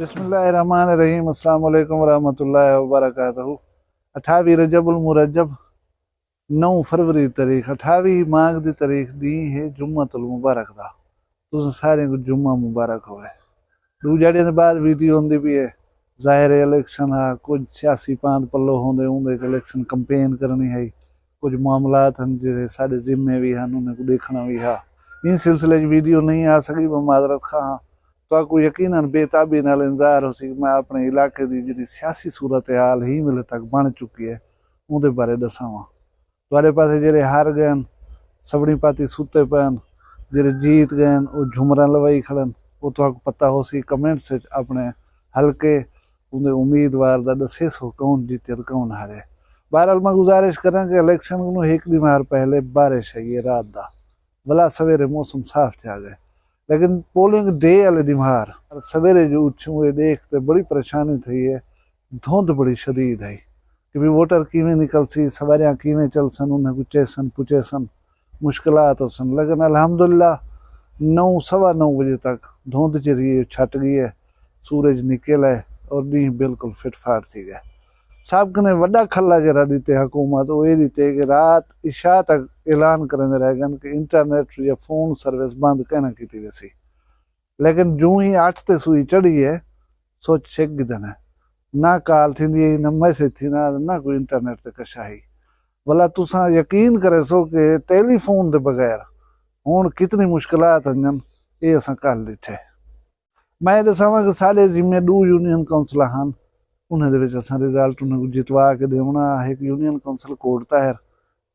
बिस्मिल्लाहिर्रहमानिर्रहीम। अस्सलाम वालेकुम वरहमतुल्लाहि वबरकातुहू। 28 रजबुल मुरज्जब 9 फरवरी तारीख 28 माघ दी तारीख दी है जुम्मतुल मुबारक दा। तुस सारे को जुम्मा मुबारक होवे। दो जड़े के बाद वीडियो होंदी भी है। जाहिर इलेक्शन है, कुछ सियासी पांद पल्लो होंदे उनके इलेक्शन कंपेन करनी है, कुछ मामलात हैं जो साढ़े जिम्मे भी हैं उन्हें को देखना भी है। इन सिलसिले वीडियो नहीं आ सकी, मैं माजरत खा। तो आपको यकीनन बेताबी नाल इंतजार हो सी मैं अपने इलाके की जी सियासी सूरत हाल ही मिले तक बन चुकी है उनके बारे दसावा। तुहारे पास जेरे हार गए सबनी पाती सुते पैन, जेरे जीत गए वो झुमर लवाई खड़न, वो तो आपको पता हो सी कमेंट से अपने हल्के उनके उम्मीदवार का दसे सो कौन जीते तो कौन हारे। बहरहाल मैं गुजारिश करें कि इलेक्शन को एक दिन पहले बारिश है ये रात का भला सवेरे मौसम साफ थे आ गए, लेकिन पोलिंग डे वाले दिमार सवेरे जो उठूँ ये देखते बड़ी परेशानी थी है। धुंध बड़ी शदीद है कि भी वोटर किमें निकल सी, सवारियाँ किमें चल सन, उन्हें गुचे सन पुचे सन, मुश्किलात हो सन। लेकिन अल्हम्दुलिल्लाह 9 सवा 9 बजे तक धुंध चरी छट गई है, सूरज निकल है और नी बिल्कुल फिट फाट थी गए। साहब ने वड्डा खला जरा दीते हुकूमत वो ये दीते कि रात इशा तक ऐलान करेंगे रह गए कि इंटरनेट या फोन सर्विस बंद कहना की थी वैसी। लेकिन जूं ही 8 ते सुई चढ़ी है सोच शेक गिदन है, ना कॉल थी ना मैसेज थी ना कोई इंटरनेट ते कशा ही। भला तुसा यकीन करे सो कि टेलीफोन के बगैर हुण कितनी मुश्किलात हैं ये असां कल डिठे। मैं दसावां कि साढ़े जिम्मे 2 यूनियन काउंसिल हैं, उन्हें रिजल्ट उन्हें जितवा के देना। एक union council code Tahir,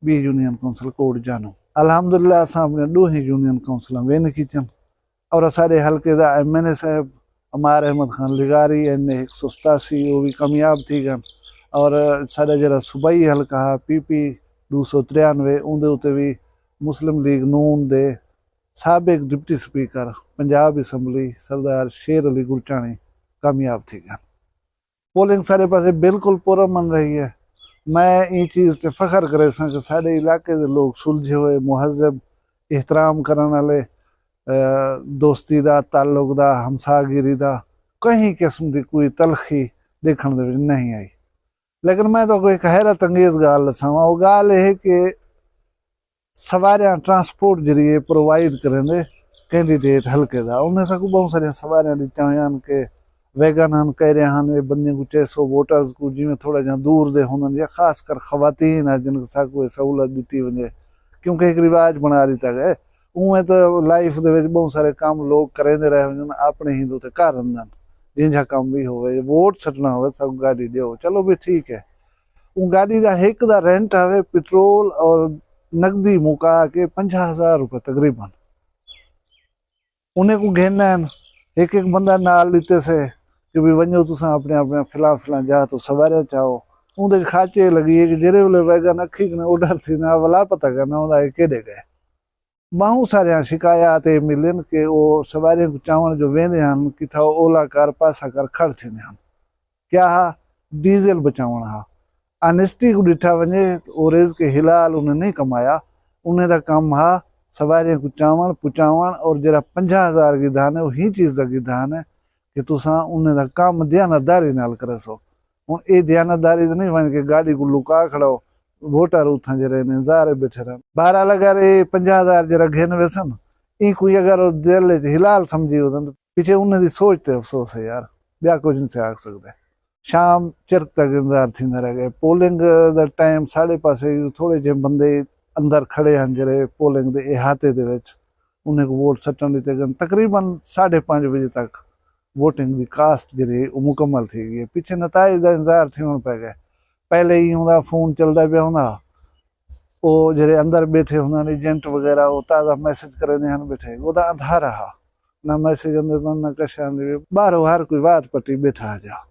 20 union council code जानू। अल्हम्दुलिल्लाह असां अपने 2 ही यूनियन काउंसिल वेन की और सारे हल्के का MNA साहब अमार अहमद खान लिगारी NA 187 वो भी कामयाब थी गए। और साढ़ा जरा सूबाई हल्का PP 293 उनके उत्ते भी मुस्लिम लीग नून दे साबिक डिप्टी स्पीकर पंजाब असैम्बली सरदार शेर अली गुरचाणी कामयाब थी गए। पोलिंग सारे पासे बिल्कुल पुरअमन रही है। मैं ये चीज़ से फख्र करे सा कि साढ़े इलाके के लोग सुलझे हुए मुहज़्ज़ब एहतराम करने वाले, दोस्ती का ताल्लुक का हमसागिरी का कहीं किस्म की कोई तलखी देखने नहीं आई। लेकिन मैं तो कोई हैरत अंगेज़ गाल दसावा, वो गाल है कि सवारियाँ ट्रांसपोर्ट जरिए प्रोवाइड करेंगे कैंडीडेट हल्के का। उन्हें सबको बहुत सारिया सवारियाँ दिता हुई कि वैगन हैं कह रहे हैं बंदे को 600 वोटर्स को जिमें थोड़ा जहाँ दूर दे होने या खास कर खवातीन है जिनके साथ कोई सहूलत दी वजे, क्योंकि एक रिवाज बना दिता गया। उमें तो लाइफ के बहुत सारे काम लोग करेंदे रहे अपने ही दो घर अंदर जिंजा काम भी हो वोट सटना हो सब गाड़ी दो चलो भी ठीक है। वो गाड़ी का एक का रेंट है पेट्रोल और नकदी मुका के 50,000 रुपये तकरीबन उन्हें को घेना है। एक बंदा नाल लीते से कि भी वजो तुसा अपने अपने फिला जा तो सवारे चाहो उनके खाचे लगी है कि जेरे वे वैगन अखी ने उडर थी ना वला पता करना उन्हें केड़े गए। बहुत सारे शिकायत मिलन कि वो सवारियों को चावण जो वेंदे हैं कि था ओला कर पासा कर खड़ थे क्या हा डीजल बचावण हा। अनेस्टी को डिठा वजे ओरेज के हिलाल उन्हें नहीं कमाया, उन्हें का काम हा सवारियों को चावण पुचावण और जरा 50,000 की धान है वही चीज़ का धान है कि तुसा उन्हें का काम ध्यानदारी नाल करे सो। ਹੁਣ ਇਹ ਦਿਆਨਤਦਾਰੀ नहीं बन के गाड़ी को लुका खड़ो वोटर उथा जरे ने जारे बैठे रहन। बहरहाल अगर ये 50,000 जरा घेन वैसन ई कोई अगर दिल च हिलाल समझी हो तो पीछे उन्हें दी सोच ते अफसोस है यार, ब्याह कुछ नहीं से आख सकते। शाम चिरक तक इंतजार थी रह गए। पोलिंग दा टाइम साढ़े पासे थोड़े जे बंदे अंदर खड़े हैं जरे पोलिंग दे इहाते दे विच उन्हें को वोट सट्टन दिते गए। तकरीबन 5:30 बजे तक वोटिंग की कास्ट जी मुकम्मल थी गई। पिछे नताइज का इंतजार थी पै गए। पहले ही उनका फोन चलता पिया होंदा, वो जरे अंदर बैठे होंगे एजेंट वगैरह वो ताज़ा मैसेज करेंदे हैं बैठे, वो अंधा रहा ना मैसेज आंदे पन ना कश आंदे, बाहरों हर कोई बात पट्टी बैठा आ जा।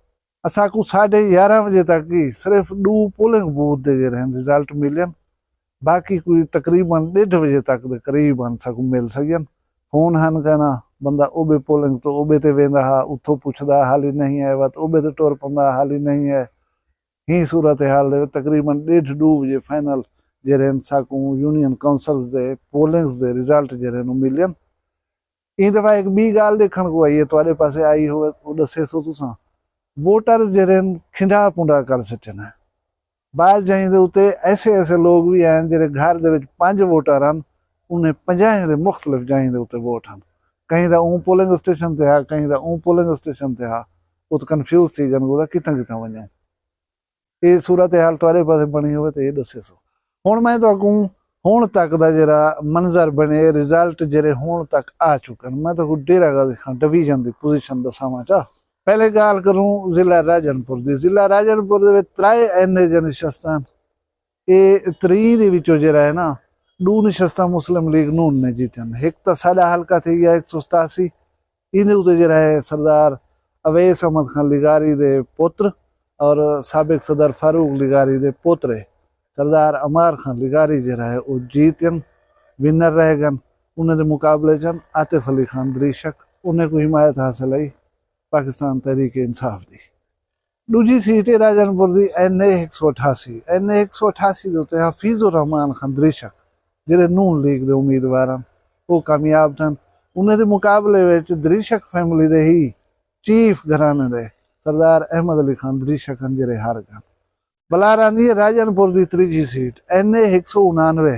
असा को 11:30 बजे तक ही सिर्फ 2 पोलिंग बूथ दे जे रहन रिजल्ट मिलन, बाकी कोई तकरीबन 1:30 बजे तक दे करीब असा को मिल सकन। फोन हन कहना बंदा ओबे पोलिंग तो ओबे ते वेंदा हा, उथों पुछदा हाली नहीं है वत ओबे ते टुर पंदा हाली नहीं है। ही सूरत हाल दे तकरीबन 1:30-2 बजे फाइनल जेरे साकू यूनियन काउंसिल्स दे पोलिंग्स दे रिजल्ट जेरे नु मिलन। ई दफा एक बी गाल देखण को आई है तुआरे पासे आई होवे ओ दसे सो तुसा वोटर्स जेरे खिंडा पुंडा कर सटन है। बाज जाई दे उते ऐसे ऐसे लोग भी हैं जेरे घर दे विच 5 वोटर हन, उन्हें 50 दे मुख्तलिफ जाई दे उते वोट हन। कहीं दा ऊं पोलिंग स्टेशन ते हा, कहीं दा ऊं पोलिंग स्टेशन ते हा, वो तो कन्फ्यूज थी गन गोदा कितना कितना वने। ये सूरत हाल तुआरे पासे बनी होवे ते ये दसे सो। हुण मैं तो कहूं हुण तक दा जरा मंजर बने रिजल्ट जेरे हुण तक आ चुकन। मैं तो डेरा गा दिखा डिवीजन दी पोजीशन दसावां चा। पहले गाल करूं जिला राजनपुर दी। जिला राजनपुर दे विच 3 एनए जन नशस्तां, ये 3 दे विचों जरा है ना 2 नशस्तां मुस्लिम लीग नून ने जीतन। एक तो साडा हल्का थी गया 187, इहदे उते जरा है सरदार अवैस अहमद खान लिगारी दे पुत्र और साबिक सदर फारूक लिगारी दे पोतरे सरदार अमार खान लिगारी जरा है वो जीतन, विनर रह गन। उन्हें दे मुकाबले चन आतिफ अली खान दरीशक, उन्हें को हिमायत हासिल आई पाकिस्तान तहरीक इंसाफ दी। दूजी सीट है राजनपुर दी एनए 188। एनए 188 दे उत्ते हफीजुर रहमान खान दरीशक जेरे नून लीग दे उम्मीदवार वो कामयाब थन। उन्हें दे मुकाबले विच दरीशक फैमिली दे ही चीफ घराने दे सरदार अहमद अली खान दरीशक जेरे हार गन। भला रही राजनपुर की 3जी सीट एनए 189।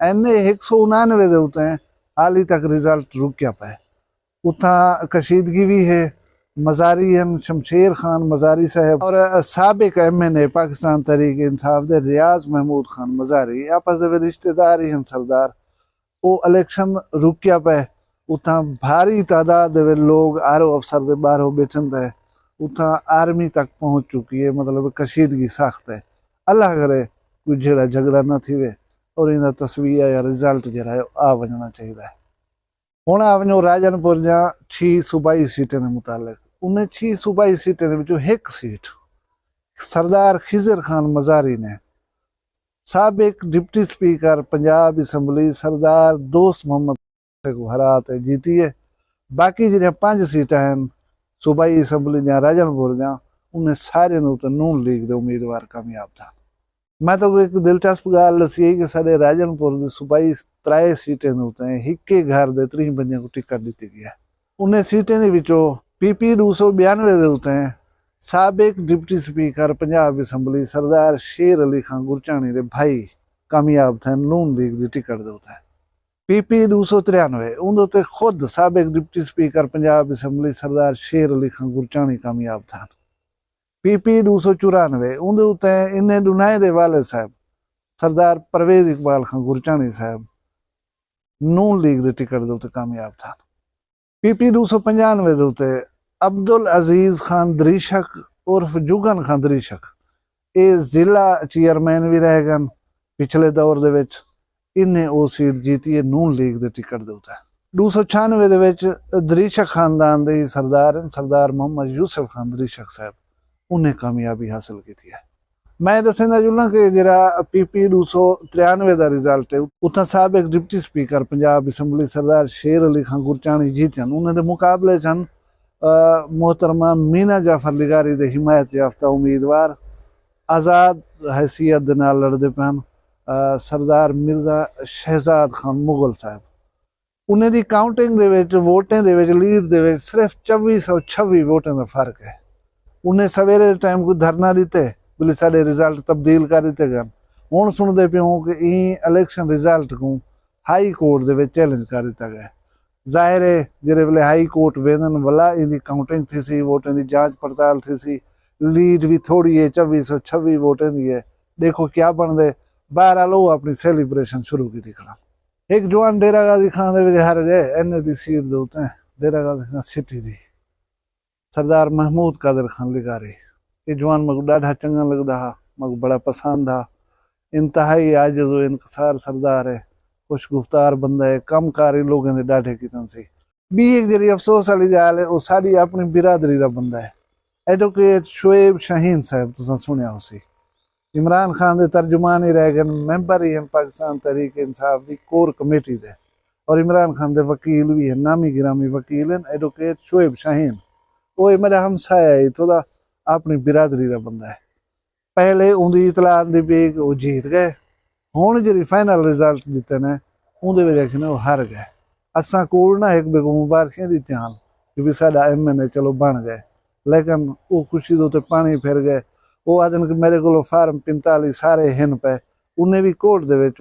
एनए 189 दे उत्ते हाली तक रिजल्ट रुकिया पे। उथा कशीदगी भी है, मजारी हैं शमशेर खान मजारी साहब और साबिक MNA पाकिस्तान तहरीक इंसाफ दे रियाज महमूद खान मजारी आपस दे रिश्तेदार ही हैं सरदार। वो इलेक्शन रुकिया पे। उथा भारी तादाद दे लोग आरो अफसर दे बाहरों बैठन दे। उथा आर्मी तक पहुंच चुकी है, मतलब कशीदगी सख्त है। अल्लाह करे कोई झेड़ा झगड़ा न थी और इन तस्वीर या रिजल्ट जरा आ वजना चाहिए। हुण आ वञो राजनपुर जा 6 सूबाई सीटें के मुतालिक। उन्हें 6 सूबाई सीटें के विचों 1 सीट सरदार खिजर खान मजारी ने साबिक डिप्टी स्पीकर पंजाब असैम्बली सरदार दोस्त मोहम्मद को हरा ते जीती है। बाकी जो 5 सीटें हैं सूबाई असैम्बली जा राजनपुर जा उन्हें सारे नून लीग के उम्मीदवार कामयाब था। मैं तो एक दिलचस्प गाल दसी है कि साढ़े राजनपुर की सूबाई 3 सीटें होते हिके घर के 3 बंदे को टिकट दी गई है। उन्हें सीटें के विचों PP 292 दे होते हैं साबिक डिप्टी स्पीकर पंजाब असैम्बली सरदार शेर अली खान गुरचानी के भाई कामयाब थे नून लीग की टिकट दे होता है। PP 293 उनके खुद साबिक डिप्टी स्पीकर पंजाब असैम्बली सरदार शेर अली खान गुरचानी कामयाब था। PP 294 उनके उत्ते इन्हें दुनाए दे वाले साहब सरदार परवेज इकबाल खान गुरचानी साहब नून लीग के टिकट के उत्ते कामयाब था। PP 295 के उत्ते अब्दुल अजीज खान दरीशक उर्फ जुगन खान दरीशक ये जिला चेयरमैन भी रह गए पिछले दौर दे विच। इन्हें वो सीट जीती है नून लीग के टिकट के उत्ते। 296 के दरीशक खानदान के सरदार सरदार मोहम्मद यूसुफ खान दरीशक साहब उन्हें कामयाबी हासिल की है। मैं दसना जुलना कि जरा PP 293 का रिजल्ट है उतना साबिक डिप्टी स्पीकर पंजाब असैम्बली सरदार शेर अली खान गुरचानी जीतन। उन्हें मुकाबले चन मोहतरमा मीना जाफर लिगारी दे हिमायत याफ्ता उम्मीदवार आज़ाद हैसियत दे नाल लड़दे पैन सरदार मिर्जा शहजाद खान मुगल साहब। उन्हें दी काउंटिंग दे विच वोटें दे विच लीड दे विच सिर्फ 2426 वोटें का फर्क है। उन्हें सवेरे टाइम कोई धरना दिते बोले साडे रिजल्ट तब्दील कर दिते गए। हुण सुनदे पियो कि इलैक्शन रिजल्ट को हाई कोर्ट दे विच चैलेंज कर दिता गया। जाहिर है जिहड़े वेले हाई कोर्ट वेंदन भला इहदी काउंटिंग थी सी, वोटां दी जांच पड़ताल थी सी, लीड भी थोड़ी है 2426 वोटां दी है। देखो क्या बनदे। बहरहाल वो अपनी सैलीब्रेशन शुरू की थी खड़ा। एक जवान डेरा गाजी खान दे विच हार गए इन्ने दी सीट दे उत्ते डेरा गाजी खान सिटी दी सरदार महमूद कादिर खान लिगारी। ये जवान मको ॾाढा चंगा लगदा हा, मको बड़ा पसंद हा। इंतहाई आजिज़ व इनकसार सरदार है, खुश गुफ्तार बंदा है, कमकारी लोगों के ॾाढे कीतन सी। बी एक जरी अफसोस वाली गाल है, वो साडी अपनी बिरादरी का बंदा है। एडवोकेट शोएब शाहीन साहब तुसां सुनिया होसी, इमरान खान दे तर्जुमान ही रह गए, मैंबर ही हैं पाकिस्तान तहरीक इंसाफ की कोर कमेटी दे, और इमरान खान दे वकील भी हैं, नामी गिरामी वकील हैं एडवोकेट शोएब शाहीन। वो मेरा हमसाया है, थोड़ा अपनी बिरादरी का बंदा है। पहले उनकी इतला आंदी भी वो जीत गए, हुण जी फाइनल रिजल्ट दिते ने उहदे विच वो हार गए। असां कोल ना एक बेगो मुबारकियां दित्तियां कि भी साडा MNA चलो बन गए, लेकिन वो खुशी दे उत्ते पानी फिर गए। वो आदन कि मेरे को फार्म 45 सारे हिन पे, उन्हें भी कोर्ट दे विच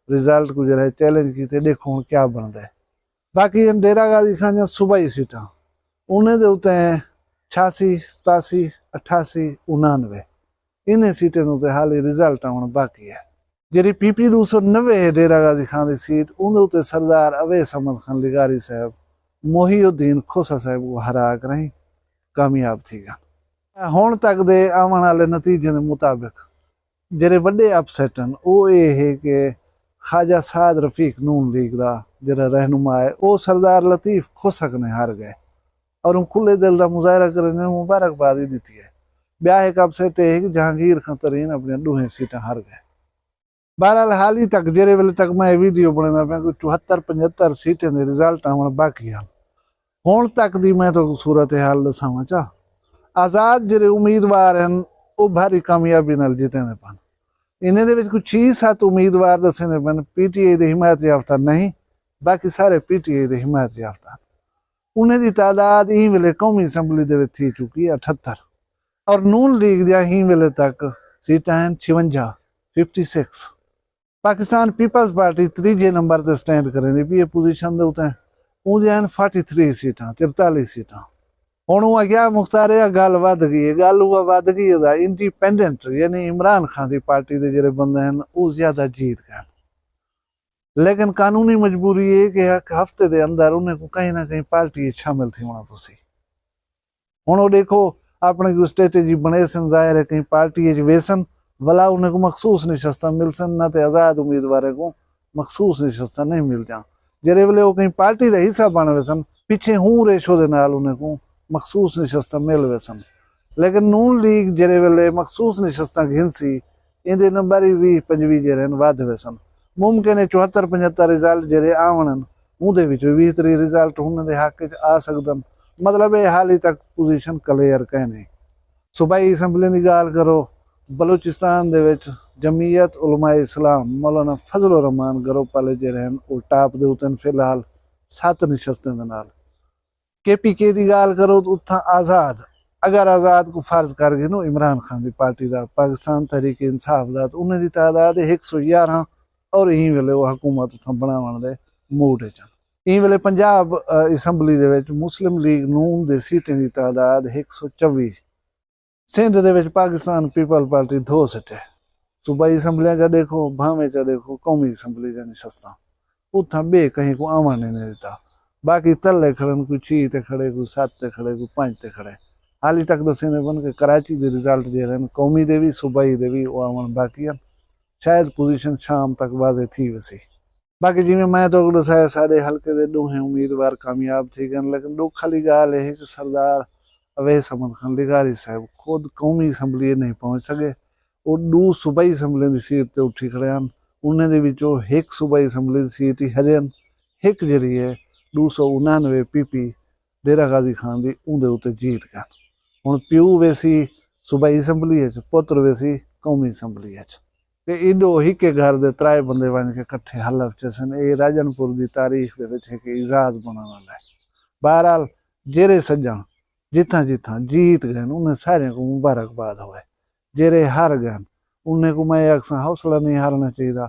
रिजल्ट को जो है चैलेंज किए, देखो हुण क्या बनदा है। बाकी डेरा गाजी खान दियां सूबाई सीटां उन्हें दे उत्ते 86 87 88 99 इन्हें सीटें उत्ते हाली रिजल्ट आउण बाकी है। जी PP 290 है डेरा गाजी खान की सीट, उन्हें उत्ते सरदार अवैस अहमद खान लिगारी साहब मोहिउद्दीन खोसा साहब को हरा कर ही कामयाब थी गया। हुण तक दे आवन वाले नतीजे के मुताबिक जेरे वड्डे अपसेट हैं वो ये है कि ख्वाजा साद रफीक नून लीग का जरा रहनुमा है वो सरदार लतीफ खोसक ने हार गए, और उन खुले दिल का मुजाहरा करने मुबारकबाद दी है। ब्याह एक अपसेट है कि जहांगीर खान तरीन अपनी दूहें सीटें हार गए। बहरहाल हाल ही तक जेरे वेले तक मैं वीडियो बनाना पाया कोई 74-75 सीटें के रिजल्ट आवन बाकी हैं। हुण तक दी मैं तो सूरत हाल दसावां चा, आज़ाद जेरे उम्मीदवार हैं वो भारी कामयाबी नाल जितने पन। इन्हें दे विच कुछ 6-7 उम्मीदवार दसे पन PTI दे हिमायत याफ्ता नहीं, बाकी सारे PTI दे हिमायत याफ्ता। उन्हें दी तादाद ई वेले कौमी असैंबली दे विच थी चुकी 78, और नून लीग दियां ही वेले तक सीटां हैं 56। पाकिस्तान पीपल्स पार्टी तीजे नंबर से स्टैंड करेंदी भी, ये पोजीशन दे उत्ते उहदियां 43 सीटां 43 सीटां। हुण उहा क्या मुख्तारिया गल वध गई है, गल उहा वध गई है इंडिपेंडेंट यानी इमरान खान की पार्टी के जेरे बंदे हैं वो ज्यादा जीत गए, लेकिन कानूनी मजबूरी है कि एक हफ्ते के अंदर उन्हें को कहीं ना कहीं पार्टी शामिल थी होना पोसी। हुण वो देखो अपने को स्ट्रेटेजी बने सन, जाहिर है कहीं पार्टी वेसन भला उन्हें को मखसूस निशस्ता मिल सन, ना तो आज़ाद उम्मीदवार को मखसूस निशस्ता नहीं मिल जा। जेरे वेले वो कहीं पार्टी का हिस्सा बन वैसन पिछे हूँ रेशो के नाल उन्हें को मखसूस निशस्ता मिल वैसन, लेकिन नून लीग जेरे वेले मखसूस निशस्ता घिनसी इंदे नंबर ही 20-25 जेरे वध वैसन। मुमकिन है 74-75 रिजल्ट जेरे आवन उहदे विच 20-30 रिजल्ट उन्हें हक आ सकदन। मतलब ये हाल ही तक पोजीशन क्लियर कहने। सूबाई असैंबली की गाल करो, बलूचिस्तान दे विच जमीयत उलमा इस्लाम मौलाना फजलुर रहमान गरोपाले जे रहन वो टाप दे उतन फिलहाल 7 निशस्तें दे नाल। KPK की गाल करो तो उत्थां आज़ाद, अगर आज़ाद को फर्ज कर गए नो इमरान खान की पार्टी का पाकिस्तान तहरीक इंसाफ का तो उन्हें तादाद 111, और यहीं वेले वो हुकूमत उत्थां बनावन दे मूड च। यहीं वेले पंजाब असैंबली दे विच मुस्लिम लीग नून दे सीटें की तादाद 124। सिंध दे विच पाकिस्तान पीपल पार्टी 2 सीटें। सूबाई असैंबलियां चा देखो, भावे चा देखो, कौमी असैंबली चा निशस्तां उत्थां बे कहीं को आवन नहीं दिता। बाकी तले खड़े कोई 6 ते खड़े, कोई 7 ते खड़े, कोई 5 ते खड़े। हाल ही तक दसे बन के कराची के रिजल्ट जे रहे कौमी दे भी सूबाई दे भी वो आवन बाकी हैं, शायद पोजीशन शाम तक वाजे थी वैसी। बाकी जिमें मैं तो दसाया सारे हल्के दे दोहें उम्मीदवार कामयाब थी गए, लेकिन दुख खाली गाल है कि सरदार अवैस अहमद खान लिगारी साहब खुद कौमी असैंबली नहीं पहुँच सके। वो 2 सूबाई असैंबली की सीट ते उठी खड़े हैं, उन्हें दे विचों 1 सूबाई असैंबली की सीट ही हरियन, एक जरी है 299 PP डेरा गाजी खान की उहदे उत्ते जीत गए। हुण प्यू वैसी सूबाई असैंबली पुत्र वैसी कौमी असैंबली ते इडो हिके घर दे 3 बंदे बन के कट्ठे हलफ च सन। ये राजनपुर की तारीख दे विच एक इजाज बनने वाला है। बहरहाल जेरे सज्जन जित्थां जित्थां जीत गए उन्हें सारे को मुबारकबाद होवे। जेरे हार गए उन्हें को मैं अक्सर हौसला नहीं हारना चाहिए।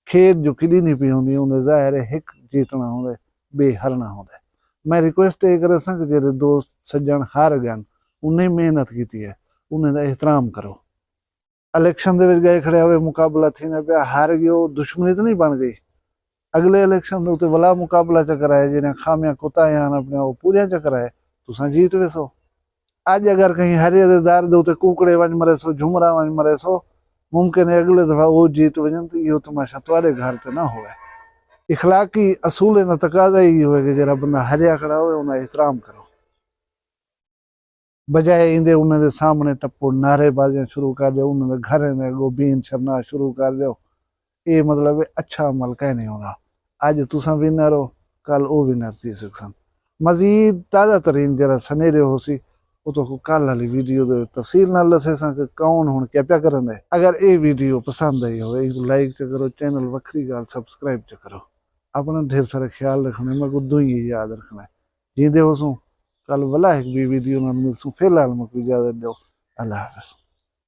खेत जो किडी नहीं पी होंगी उन्हें जाहिर है हिक जीतना होंगे बे हारना होंगे। मैं रिक्वेस्ट ये करे कि जेरे दोस्त सज्जन हार गए उन्हें मेहनत की है उन्हें एहतराम करो। इलेक्शन दे गए खड़े हुए मुकाबला थी ना पे हार गयो दुश्मनी तो नहीं बन गई। अगले इलेक्शन के उत्ते वला मुकाबला च कराए जिन्हें खामियां कोताहियां अपने वो पूरियां च कराए तुसा जीत वेसो। अज अगर कहीं हरे दे दार दे उत्ते कुकड़े वंज मरे सो झुमरा वंज मरे सो मुमकिन है अगले दफा वो जीत वजन तो यो तमाशा तुआरे घर ते ना होवे। इखलाकी असूल ना तकाजा ही होवे कि जरा बंदा हरिया खड़ा होवे उन्हें एहतराम करो। बजाय इंदे उन्हें दे सामने टप्पो नारेबाजियां शुरू कर दो उन्हें घर ने गो बीन छरना शुरू कर दो। ये मतलब अच्छा अमल कह नहीं होगा। अज तुसा विनर हो कल वो विनर थी सकसन। मजीद ताज़ा तरीन जरा सनेरे हो सी वो तो कल वाली वीडियो दे तफसील नाल दसे कि कौन हुण क्या प्या करन दे। अगर ये वीडियो पसंद आई हो लाइक च करो चैनल वखरी गाल सब्सक्राइब च करो। अपना ढेर सारा ख्याल रखना मैं को दो ही याद रखना है जींदे हो सू कल वला एक भी वीडियो ना मिलसू। फिलहाल मैं इजाजत दो। अल्लाह हाफिज़।